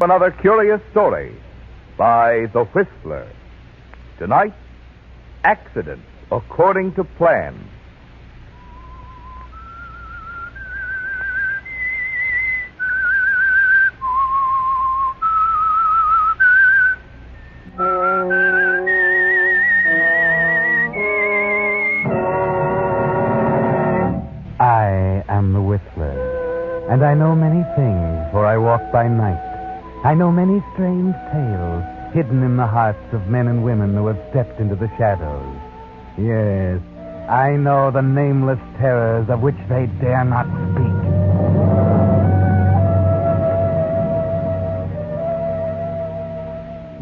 Another curious story by The Whistler. Tonight, Accidents According to Plan. I am the Whistler, and I know many things, for I walk by night. I know many strange tales hidden in the hearts of men and women who have stepped into the shadows. Yes, I know the nameless terrors of which they dare not speak.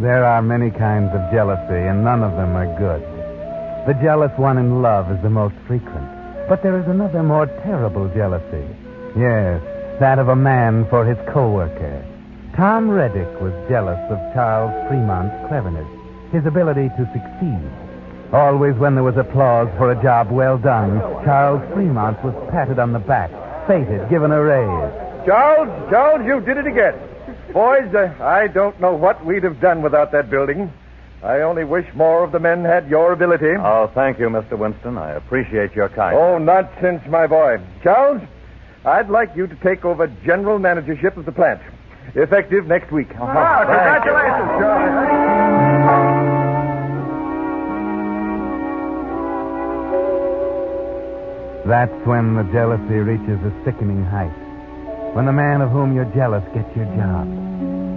There are many kinds of jealousy, and none of them are good. The jealous one in love is the most frequent. But there is another more terrible jealousy. Yes, that of a man for his co-worker. Tom Reddick was jealous of Charles Fremont's cleverness, his ability to succeed. Always when there was applause for a job well done, Charles Fremont was patted on the back, feted, given a raise. Charles, you did it again. Boys, I don't know what we'd have done without that building. I only wish more of the men had your ability. Oh, thank you, Mr. Winston. I appreciate your kindness. Oh, nonsense, my boy. Charles, I'd like you to take over general managership of the plant. Effective next week. Congratulations, Charles. That's when the jealousy reaches a sickening height. When the man of whom you're jealous gets your job.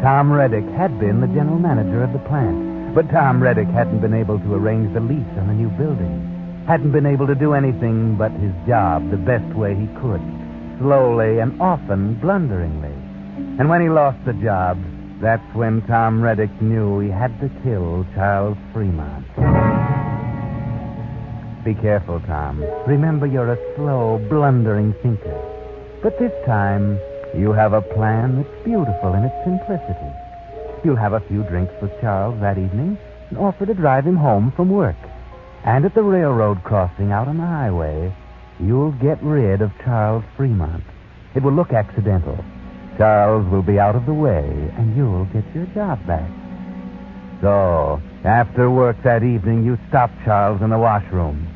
Tom Reddick had been the general manager of the plant, but Tom Reddick hadn't been able to arrange the lease on the new building. Hadn't been able to do anything but his job the best way he could, slowly and often blunderingly. And when he lost the job, that's when Tom Reddick knew he had to kill Charles Fremont. Be careful, Tom. Remember, you're a slow, blundering thinker. But this time, you have a plan that's beautiful in its simplicity. You'll have a few drinks with Charles that evening and offer to drive him home from work. And at the railroad crossing out on the highway, you'll get rid of Charles Fremont. It will look accidental. Charles will be out of the way, and you'll get your job back. So, after work that evening, you stop Charles in the washroom.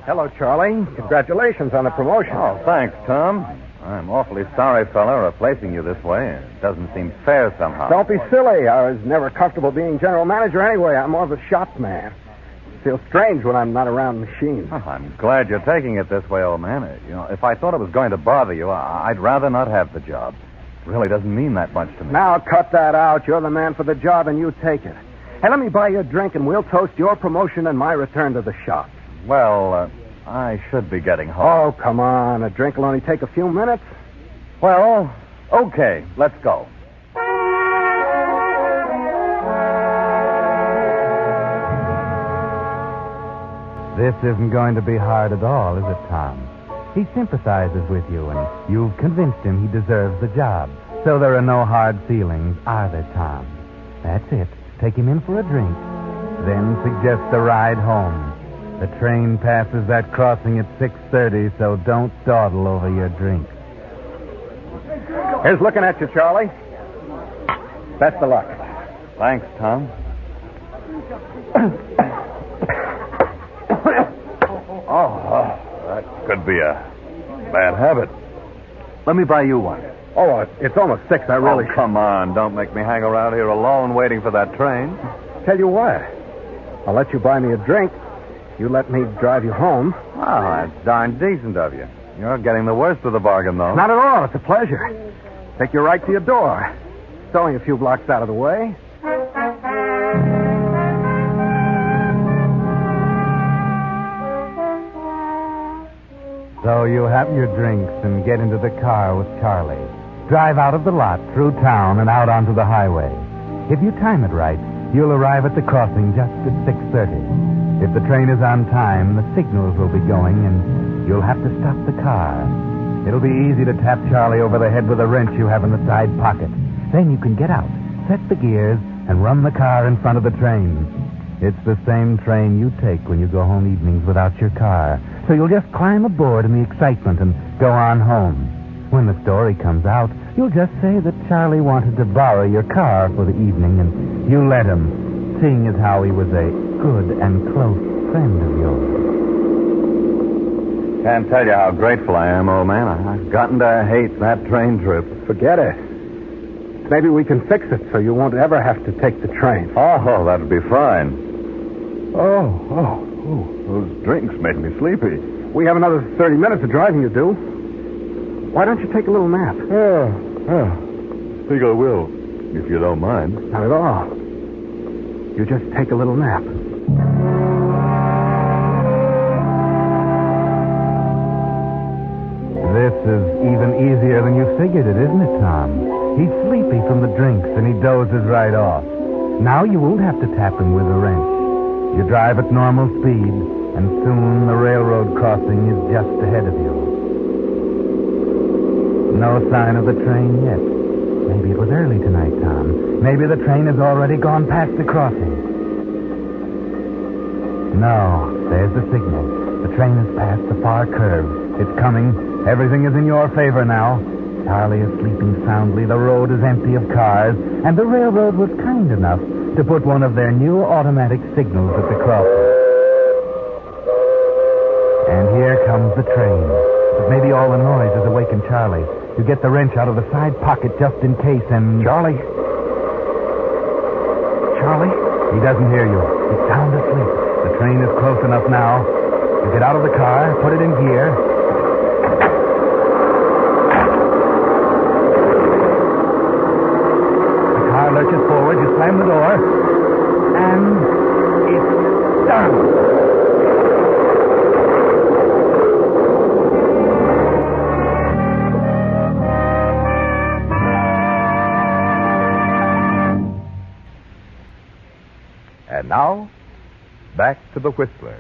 Hello, Charlie. Congratulations on the promotion. Oh, thanks, Tom. I'm awfully sorry, fella, replacing you this way. It doesn't seem fair somehow. Don't be silly. I was never comfortable being general manager anyway. I'm more of a shop man. It feels strange when I'm not around machines. Oh, I'm glad you're taking it this way, old man. If I thought it was going to bother you, I'd rather not have the job. It really doesn't mean that much to me. Now cut that out. You're the man for the job, and you take it. Hey, let me buy you a drink, and we'll toast your promotion and my return to the shop. Well, I should be getting home. Oh, come on. A drink will only take a few minutes. Well, okay. Let's go. This isn't going to be hard at all, is it, Tom? He sympathizes with you, and you've convinced him he deserves the job. So there are no hard feelings, are there, Tom? That's it. Take him in for a drink. Then suggest a ride home. The train passes that crossing at 6:30, so don't dawdle over your drink. Here's looking at you, Charlie. Best of luck. Thanks, Tom. That could be a bad habit. Let me buy you one. Oh, it's almost 6. I really... Oh, come on. Don't make me hang around here alone waiting for that train. Tell you what. I'll let you buy me a drink. You let me drive you home. Oh, that's darn decent of you. You're getting the worst of the bargain, though. Not at all. It's a pleasure. Take you right to your door. It's only a few blocks out of the way. So you have your drinks and get into the car with Charlie. Drive out of the lot, through town, and out onto the highway. If you time it right, you'll arrive at the crossing just at 6:30. If the train is on time, the signals will be going, and you'll have to stop the car. It'll be easy to tap Charlie over the head with a wrench you have in the side pocket. Then you can get out, set the gears, and run the car in front of the train. It's the same train you take when you go home evenings without your car. So you'll just climb aboard in the excitement and go on home. When the story comes out, you'll just say that Charlie wanted to borrow your car for the evening, and you let him, seeing as how he was a good and close friend of yours. Can't tell you how grateful I am, old man. I've gotten to hate that train trip. Forget it. Maybe we can fix it so you won't ever have to take the train. Oh, that'd be fine. Oh, those drinks made me sleepy. We have another 30 minutes of driving to do. Why don't you take a little nap? Think I will, if you don't mind. Not at all. You just take a little nap. This is even easier than you figured it, isn't it, Tom? He's sleepy from the drinks, and he dozes right off. Now you won't have to tap him with a wrench. You drive at normal speed, and soon the railroad crossing is just ahead of you. No sign of the train yet. Maybe it was early tonight, Tom. Maybe the train has already gone past the crossing. No, there's the signal. The train has passed the far curve. It's coming. Everything is in your favor now. Charlie is sleeping soundly. The road is empty of cars. And the railroad was kind enough to put one of their new automatic signals at the crossing. And here comes the train. But maybe all the noise has awakened Charlie. You get the wrench out of the side pocket just in case, and... Charlie? Charlie? He doesn't hear you. He's sound asleep. The train is close enough now. You get out of the car, put it in gear. The car lurches forward, you slam the door, and it's done. And now, back to the Whistler.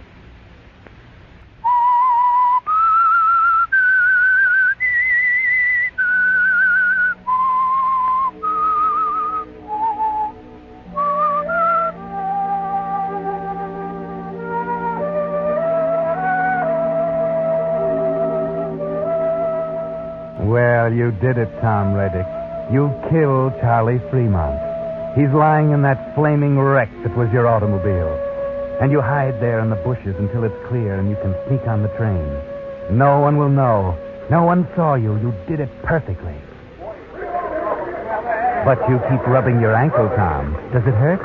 Well, you did it, Tom Reddick. You killed Charlie Fremont. He's lying in that flaming wreck that was your automobile. And you hide there in the bushes until it's clear and you can sneak on the train. No one will know. No one saw you. You did it perfectly. But you keep rubbing your ankle, Tom. Does it hurt?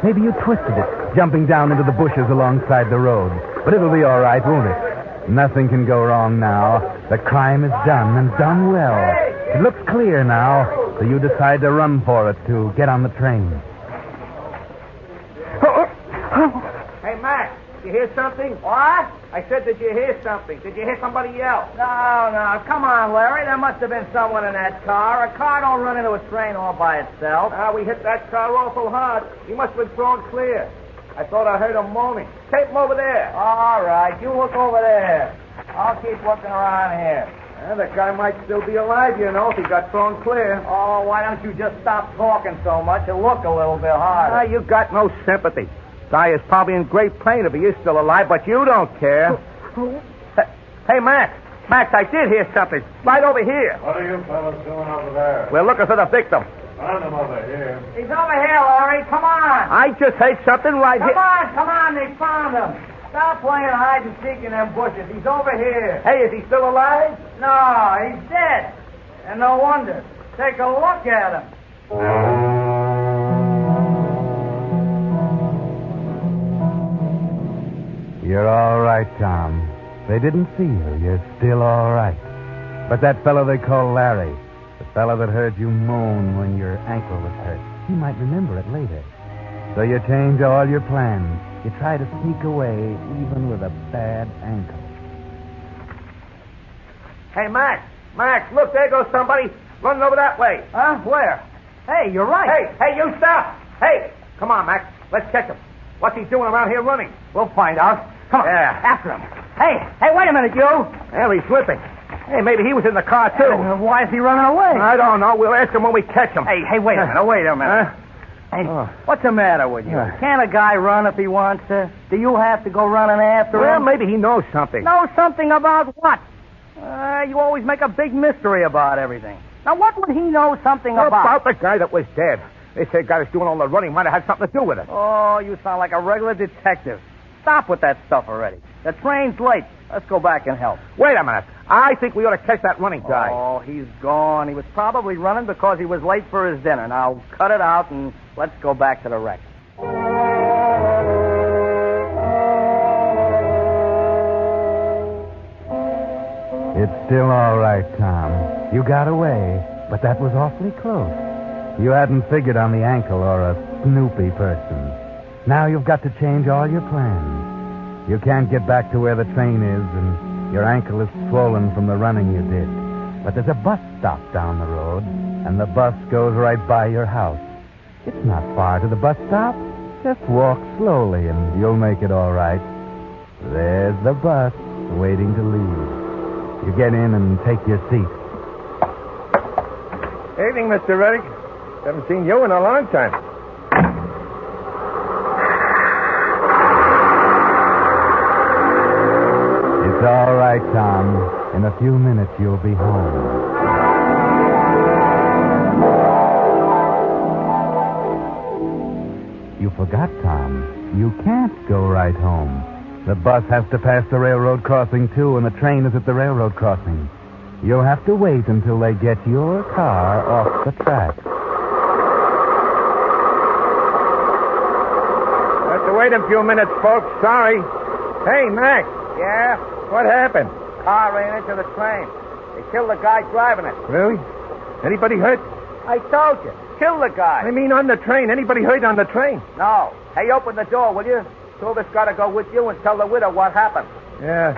Maybe you twisted it, jumping down into the bushes alongside the road. But it'll be all right, won't it? Nothing can go wrong now. The crime is done, and done well. It looks clear now. So you decide to run for it to get on the train. Hey, Mac, did you hear something? What? I said, did you hear something? Did you hear somebody yell? No. Come on, Larry. There must have been someone in that car. A car don't run into a train all by itself. We hit that car awful hard. He must have been thrown clear. I thought I heard him moaning. Tape him over there. All right. You look over there. I'll keep looking around here. That guy might still be alive, you know, if he got thrown clear. Oh, why don't you just stop talking so much and look a little bit harder? You got no sympathy. Guy is probably in great pain if he is still alive, but you don't care. Hey, Max, I did hear something. Right over here. What are you fellas doing over there? We're looking for the victim. Find him over here. He's over here, Larry. Come on. I just heard something right here. Come on. They found him. Stop playing hide and seek in them bushes. He's over here. Hey, is he still alive? No, he's dead. And no wonder. Take a look at him. You're all right, Tom. They didn't see you. You're still all right. But that fellow they call Larry, the fellow that heard you moan when your ankle was hurt, he might remember it later. So you change all your plans. You try to sneak away, even with a bad ankle. Hey, Max, look, there goes somebody running over that way. Huh? Where? Hey, you're right. Hey, you stop. Hey, come on, Max. Let's catch him. What's he doing around here running? We'll find out. Come on. Yeah. After him. Hey, wait a minute, you. Well, he's slipping. Hey, maybe he was in the car, too. Why is he running away? I don't know. We'll ask him when we catch him. Hey, wait a minute. Hey, what's the matter with you? Can't a guy run if he wants to? Do you have to go running after him? Well, maybe he knows something. Knows something about what? You always make a big mystery about everything. Now, what would he know something about? About the guy that was dead. They say the guy that's doing all the running might have had something to do with it. Oh, you sound like a regular detective. Stop with that stuff already. The train's late. Let's go back and help. Wait a minute. I think we ought to catch that running guy. Oh, he's gone. He was probably running because he was late for his dinner. Now, cut it out and let's go back to the wreck. It's still all right, Tom. You got away, but that was awfully close. You hadn't figured on the ankle or a snoopy person. Now you've got to change all your plans. You can't get back to where the train is, and your ankle is swollen from the running you did. But there's a bus stop down the road, and the bus goes right by your house. It's not far to the bus stop. Just walk slowly, and you'll make it all right. There's the bus waiting to leave. You get in and take your seat. Evening, Mr. Reddick. Haven't seen you in a long time. It's all right, Tom. In a few minutes, you'll be home. You forgot, Tom. You can't go right home. The bus has to pass the railroad crossing, too, and the train is at the railroad crossing. You'll have to wait until they get your car off the track. Have to wait a few minutes, folks. Sorry. Hey, Mac. Yeah? What happened? Car ran into the train. They killed the guy driving it. Really? Anybody hurt? I told you. Kill the guy. I mean, on the train. Anybody hurt on the train? No. Hey, open the door, will you? Two of us got to go with you and tell the widow what happened. Yeah.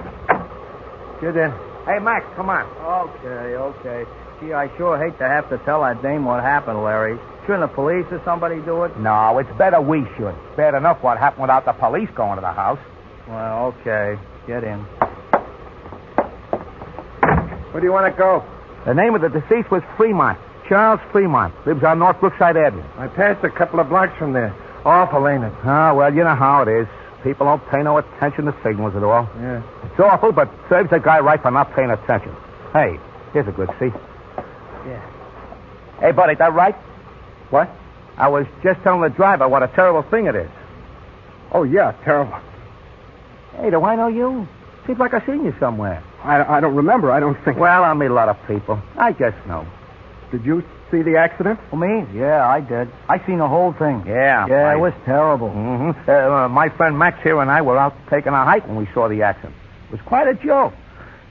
Get in. Hey, Max, come on. Okay. Gee, I sure hate to have to tell that dame what happened, Larry. Shouldn't the police or somebody do it? No, it's better we should. Bad enough what happened without the police going to the house. Well, okay. Get in. Where do you want to go? The name of the deceased was Fremont. Charles Fremont. Lives on North Brookside Avenue. I passed a couple of blocks from there. Awful, ain't it? Ah, well, you know how it is. People don't pay no attention to signals at all. Yeah. It's awful, but serves the guy right for not paying attention. Hey, here's a good seat. Yeah. Hey, buddy, that right? What? I was just telling the driver what a terrible thing it is. Oh, yeah, terrible. Hey, do I know you? Seems like I've seen you somewhere. I don't remember. I don't think. Well, I meet a lot of people. I just know. Did you see the accident? Oh, me? Yeah, I did. I seen the whole thing. Yeah. Yeah, it was terrible. Mm-hmm. My friend Max here and I were out taking a hike when we saw the accident. It was quite a joke.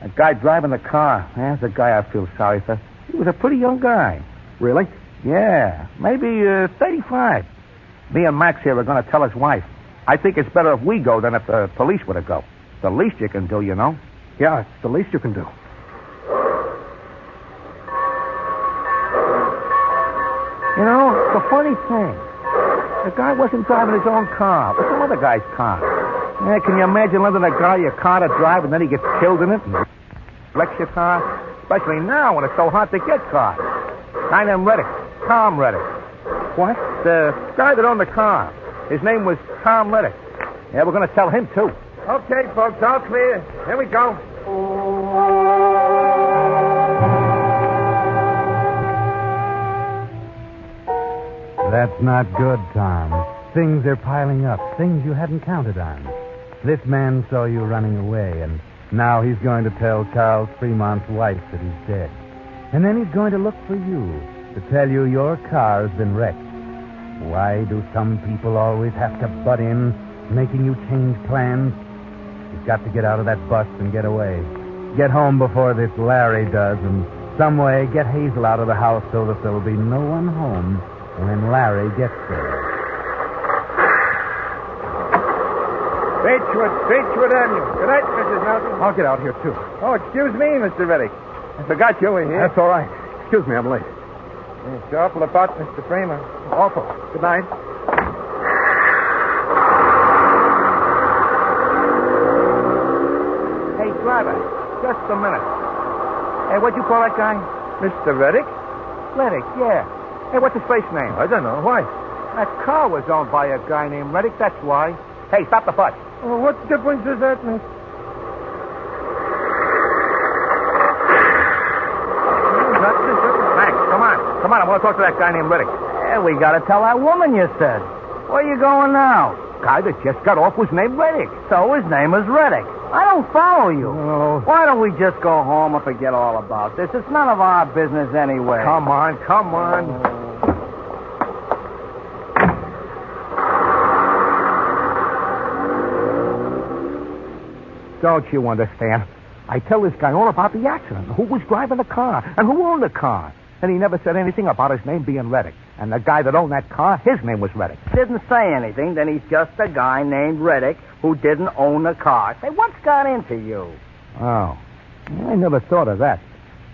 That guy driving the car, that's a guy I feel sorry for. He was a pretty young guy. Really? Yeah, maybe 35. Me and Max here are going to tell his wife. I think it's better if we go than if the police were to go. The least you can do, you know. Yeah, it's the least you can do. You know, the funny thing, the guy wasn't driving his own car. It was some other guy's car. Yeah, can you imagine lending a guy your car to drive and then he gets killed in it and wrecks your car? Especially now when it's so hard to get cars. Guy named Reddick. Tom Reddick. What? The guy that owned the car. His name was Tom Reddick. Yeah, we're going to tell him, too. Okay, folks, all clear. Here we go. That's not good, Tom. Things are piling up, things you hadn't counted on. This man saw you running away, and now he's going to tell Charles Fremont's wife that he's dead. And then he's going to look for you to tell you your car has been wrecked. Why do some people always have to butt in, making you change plans? You've got to get out of that bus and get away. Get home before this Larry does, and some way get Hazel out of the house so that there'll be no one home when Larry gets there. Beechwood Avenue. Good night, Mrs. Nelson. I'll get out here, too. Oh, excuse me, Mr. Reddick. I forgot you were here. That's all right. Excuse me, I'm late. It's awful about Mr. Freeman. Awful. Good night. Hey, driver, just a minute. Hey, what'd you call that guy? Mr. Reddick? Reddick, yeah. Hey, what's his face name? I don't know. Why? That car was owned by a guy named Reddick, that's why. Hey, stop the bus. Oh, what difference does that make? Come on, I want to talk to that guy named Riddick. Yeah, we got to tell that woman you said. Where you going now? Guy that just got off was named Riddick. So his name is Riddick. I don't follow you. Oh. Why don't we just go home and forget all about this? It's none of our business anyway. Come on, come on. Don't you understand? I tell this guy all about the accident, who was driving the car, and who owned the car. And he never said anything about his name being Reddick. And the guy that owned that car, his name was Reddick. Didn't say anything, then he's just a guy named Reddick who didn't own the car. Say, what's got into you? Oh. I never thought of that.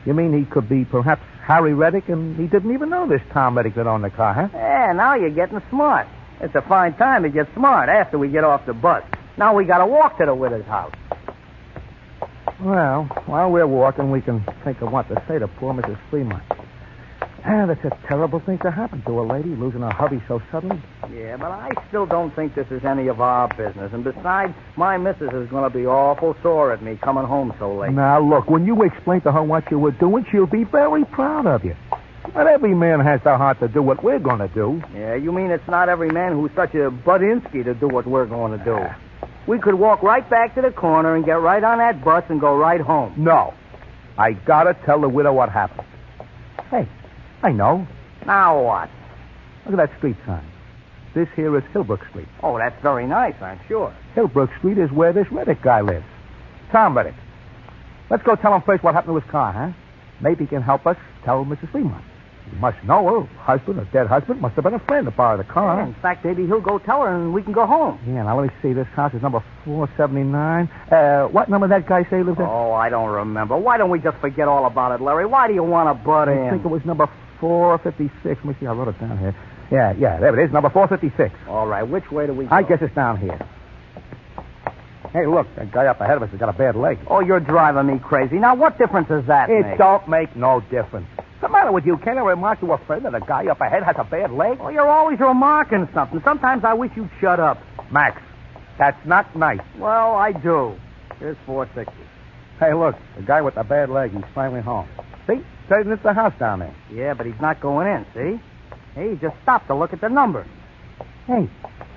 You mean he could be perhaps Harry Reddick, and he didn't even know this Tom Reddick that owned the car, huh? Yeah, now you're getting smart. It's a fine time to get smart after we get off the bus. Now we got to walk to the widow's house. Well, while we're walking, we can think of what to say to poor Mrs. Fremont. That's a terrible thing to happen to a lady, losing her hubby so suddenly. Yeah, but I still don't think this is any of our business. And besides, my missus is going to be awful sore at me coming home so late. Now, look, when you explain to her what you were doing, she'll be very proud of you. Not every man has the heart to do what we're going to do. Yeah, you mean it's not every man who's such a Budinsky to do what we're going to do. We could walk right back to the corner and get right on that bus and go right home. No. I got to tell the widow what happened. Hey, I know. Now what? Look at that street sign. This here is Hillbrook Street. Oh, that's very nice, I'm sure. Hillbrook Street is where this Reddick guy lives. Tom Reddick. Let's go tell him first what happened to his car, huh? Maybe he can help us tell Mrs. Fremont. He must know her husband, or dead husband, must have been a friend to borrow the car. Yeah, in fact, maybe he'll go tell her and we can go home. Yeah, now let me see. This house is number 479. What number that guy say lives there? Oh, I don't remember. Why don't we just forget all about it, Larry? Why do you want to butt in? I think it was number 456. Let me see. I wrote it down here. Yeah, there it is. Number 456. All right, which way do we go? I guess it's down here. Hey, look, that guy up ahead of us has got a bad leg. Oh, you're driving me crazy. Now, what difference does that make? It don't make no difference. What's the matter with you? Can't I remark to a friend that a guy up ahead has a bad leg? Oh, you're always remarking something. Sometimes I wish you'd shut up. Max, that's not nice. Well, I do. Here's 460. Hey, look, the guy with the bad leg, he's finally home. See? Says it's the house down there. Yeah, but he's not going in, see? Hey, he just stopped to look at the number. Hey,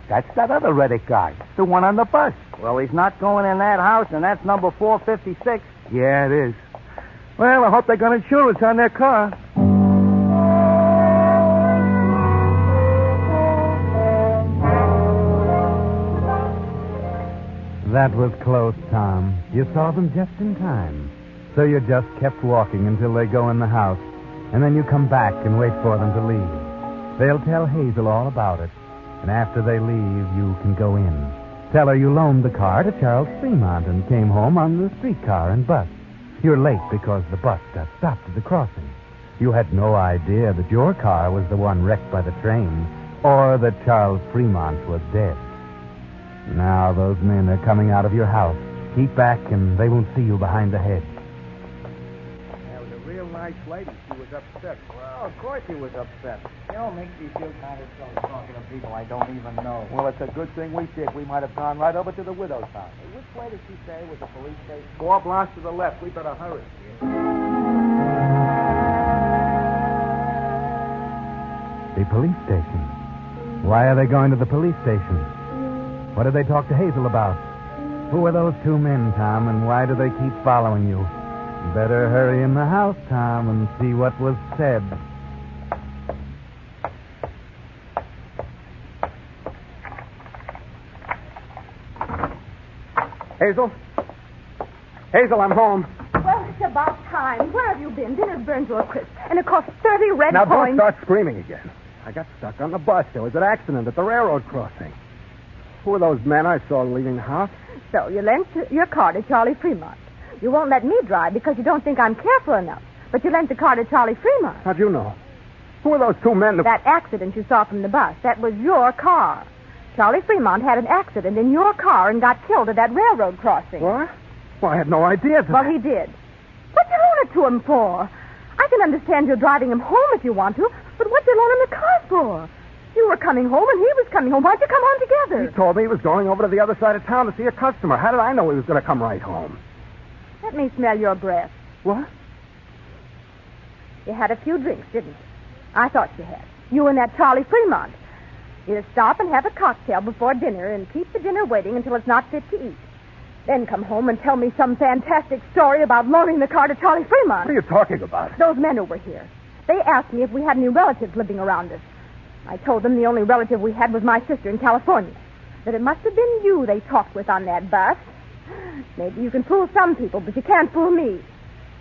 that's that other Reddick guy, the one on the bus. Well, he's not going in that house, and that's number 456. Yeah, it is. Well, I hope they got insurance on their car. That was close, Tom. You saw them just in time. So you just kept walking until they go in the house, and then you come back and wait for them to leave. They'll tell Hazel all about it, and after they leave, you can go in. Tell her you loaned the car to Charles Fremont and came home on the streetcar and bus. You're late because the bus got stopped at the crossing. You had no idea that your car was the one wrecked by the train, or that Charles Fremont was dead. Now those men are coming out of your house. Keep back and they won't see you behind the hedge. That was a real nice lady. She was upset. Well, of course he was upset. You know, it makes me feel kind of silly talking to people I don't even know. Well, it's a good thing we did. We might have gone right over to the widow's house. Which way did she say was the police station? 4 blocks to the left. We better hurry. The police station. Why are they going to the police station? What did they talk to Hazel about? Who are those 2 men, Tom, and why do they keep following you? Better hurry in the house, Tom, and see what was said. Hazel? Hazel, I'm home. Well, it's about time. Where have you been? Dinner's burned to a crisp, and it cost 30 red Now, coins. don't start screaming again. I got stuck on the bus. There was an accident at the railroad crossing. Who are those men I saw leaving the house? So you lent your car to Charlie Fremont. You won't let me drive because you don't think I'm careful enough. But you lent the car to Charlie Fremont. How'd you know? Who are those 2 men? That accident you saw from the bus, that was your car. Charlie Fremont had an accident in your car and got killed at that railroad crossing. What? Well, I had no idea. Well, he did. What'd you loan it to him for? I can understand you're driving him home if you want to, but what'd you loan him the car for? You were coming home and he was coming home. Why'd you come home together? He told me he was going over to the other side of town to see a customer. How did I know he was going to come right home? Let me smell your breath. What? You had a few drinks, didn't you? I thought you had. You and that Charlie Fremont. You stop and have a cocktail before dinner and keep the dinner waiting until it's not fit to eat. Then come home and tell me some fantastic story about loaning the car to Charlie Fremont. What are you talking about? Those men who were here. They asked me if we had any relatives living around us. I told them the only relative we had was my sister in California. That it must have been you they talked with on that bus. Maybe you can fool some people, but you can't fool me.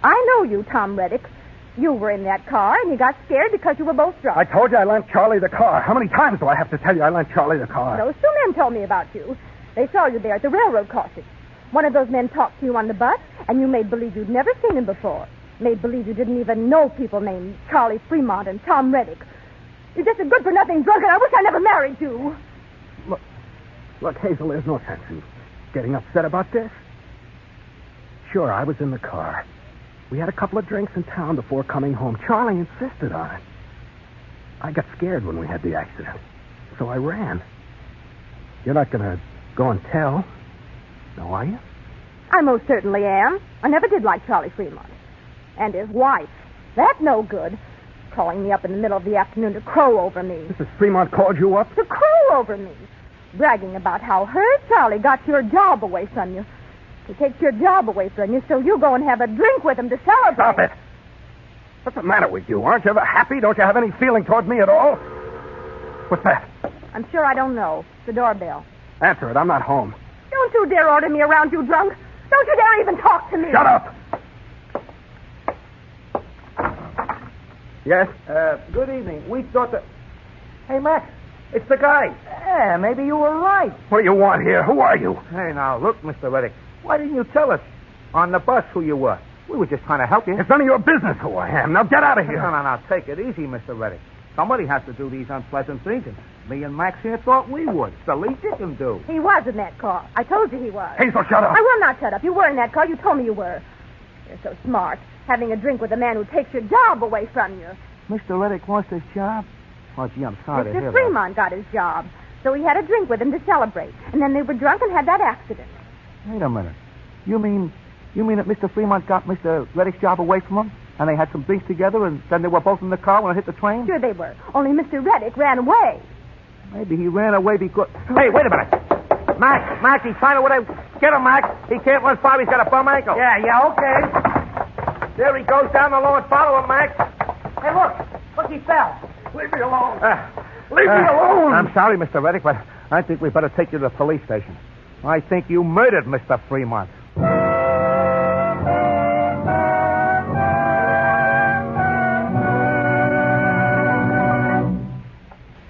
I know you, Tom Reddick. You were in that car, and you got scared because you were both drunk. I told you I lent Charlie the car. How many times do I have to tell you I lent Charlie the car? Those two men told me about you. They saw you there at the railroad crossing. One of those men talked to you on the bus, and you made believe you'd never seen him before. Made believe you didn't even know people named Charlie Fremont and Tom Reddick. You're just a good-for-nothing drunk, and I wish I never married you. Look, Hazel, there's no sense in getting upset about this. Sure, I was in the car. We had a couple of drinks in town before coming home. Charlie insisted on it. I got scared when we had the accident, so I ran. You're not going to go and tell, no, are you? I most certainly am. I never did like Charlie Fremont. And his wife. That's no good. Calling me up in the middle of the afternoon to crow over me. Mrs. Fremont called you up? To crow over me. Bragging about how her Charlie got your job away from you. He takes your job away from you, so you go and have a drink with him to celebrate. Stop it. What's the matter with you? Aren't you ever happy? Don't you have any feeling toward me at all? What's that? I'm sure I don't know. It's the doorbell. Answer it. I'm not home. Don't you dare order me around, you drunk. Don't you dare even talk to me. Shut up. Yes? Good evening. We thought that... Hey, Max, it's the guy. Yeah, maybe you were right. What do you want here? Who are you? Hey, now, look, Mr. Reddick. Why didn't you tell us on the bus who you were? We were just trying to help you. It's none of your business who I am. Now get out of here. No. Take it easy, Mr. Reddick. Somebody has to do these unpleasant things, and me and Max here thought we would. It's the least you can do. He was in that car. I told you he was. Hazel, shut up. I will not shut up. You were in that car. You told me you were. You're so smart, having a drink with a man who takes your job away from you. Mr. Reddick wants his job? Oh, gee, I'm sorry to hear Mr. Fremont got his job, so he had a drink with him to celebrate. And then they were drunk and had that accident. Wait a minute. You mean that Mr. Fremont got Mr. Reddick's job away from him? And they had some drinks together, and then they were both in the car when it hit the train? Sure they were. Only Mr. Reddick ran away. Maybe he ran away because... Hey, wait a minute. Max, he's trying to... Get him, Max. He can't run far. He's got a bum ankle. Yeah, okay. There he goes down the lawn. Follow him, Max. Hey, look, he fell. Leave me alone. Leave me alone. I'm sorry, Mr. Reddick, but I think we better take you to the police station. I think you murdered Mr. Fremont.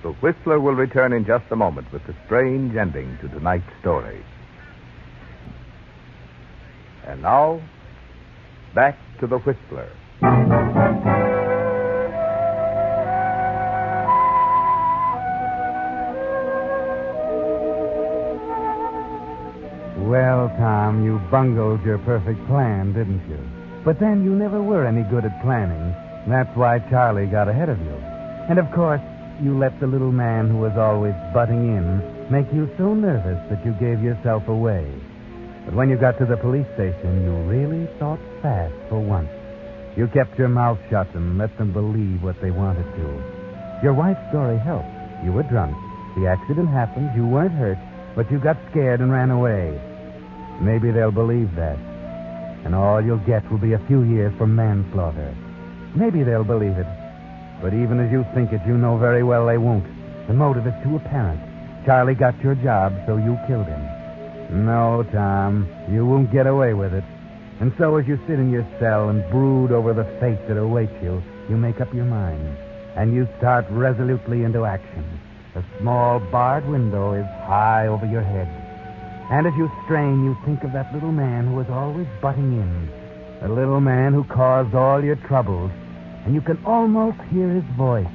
The Whistler will return in just a moment with the strange ending to tonight's story. And now, back to the Whistler. Well, Tom, you bungled your perfect plan, didn't you? But then you never were any good at planning. That's why Charlie got ahead of you. And, of course, you let the little man who was always butting in make you so nervous that you gave yourself away. But when you got to the police station, you really thought fast for once. You kept your mouth shut and let them believe what they wanted to. Your wife's story helped. You were drunk. The accident happened. You weren't hurt, but you got scared and ran away. Maybe they'll believe that. And all you'll get will be a few years for manslaughter. Maybe they'll believe it. But even as you think it, you know very well they won't. The motive is too apparent. Charlie got your job, so you killed him. No, Tom, you won't get away with it. And so as you sit in your cell and brood over the fate that awaits you, you make up your mind. And you start resolutely into action. A small barred window is high over your head. And as you strain, you think of that little man who was always butting in. The little man who caused all your troubles. And you can almost hear his voice.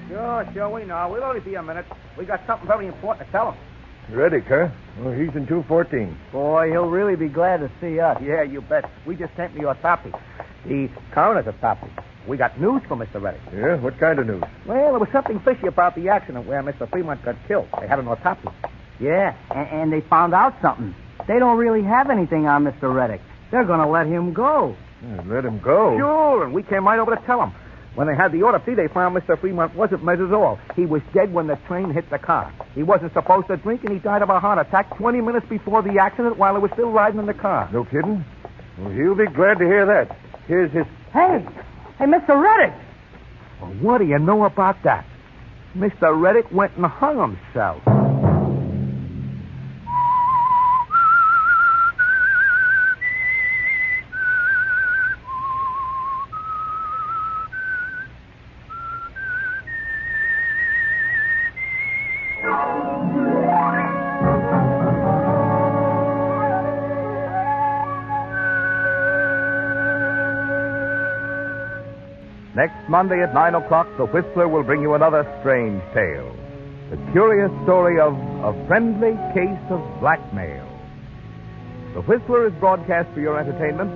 Sure, we know. We'll only be a minute. We got something very important to tell him. Reddick, huh? Well, he's in 214. Boy, he'll really be glad to see us. Yeah, you bet. We just sent me your copy. The coroner's copy. We got news for Mr. Reddick. Yeah? What kind of news? Well, there was something fishy about the accident where Mr. Fremont got killed. They had an autopsy. Yeah, and they found out something. They don't really have anything on Mr. Reddick. They're going to let him go. Yeah, let him go? Sure, and we came right over to tell him. When they had the autopsy, they found Mr. Fremont wasn't measured at all. He was dead when the train hit the car. He wasn't supposed to drink, and he died of a heart attack 20 minutes before the accident while he was still riding in the car. No kidding? Well, he'll be glad to hear that. Here's his... Hey, Mr. Reddick. Well, what do you know about that? Mr. Reddick went and hung himself. Next Monday at 9 o'clock, the Whistler will bring you another strange tale. The curious story of a friendly case of blackmail. The Whistler is broadcast for your entertainment.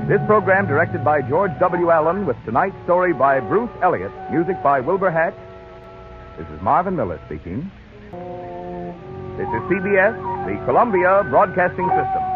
This program directed by George W. Allen with tonight's story by Bruce Elliott, music by Wilbur Hatch. This is Marvin Miller speaking. This is CBS, the Columbia Broadcasting System.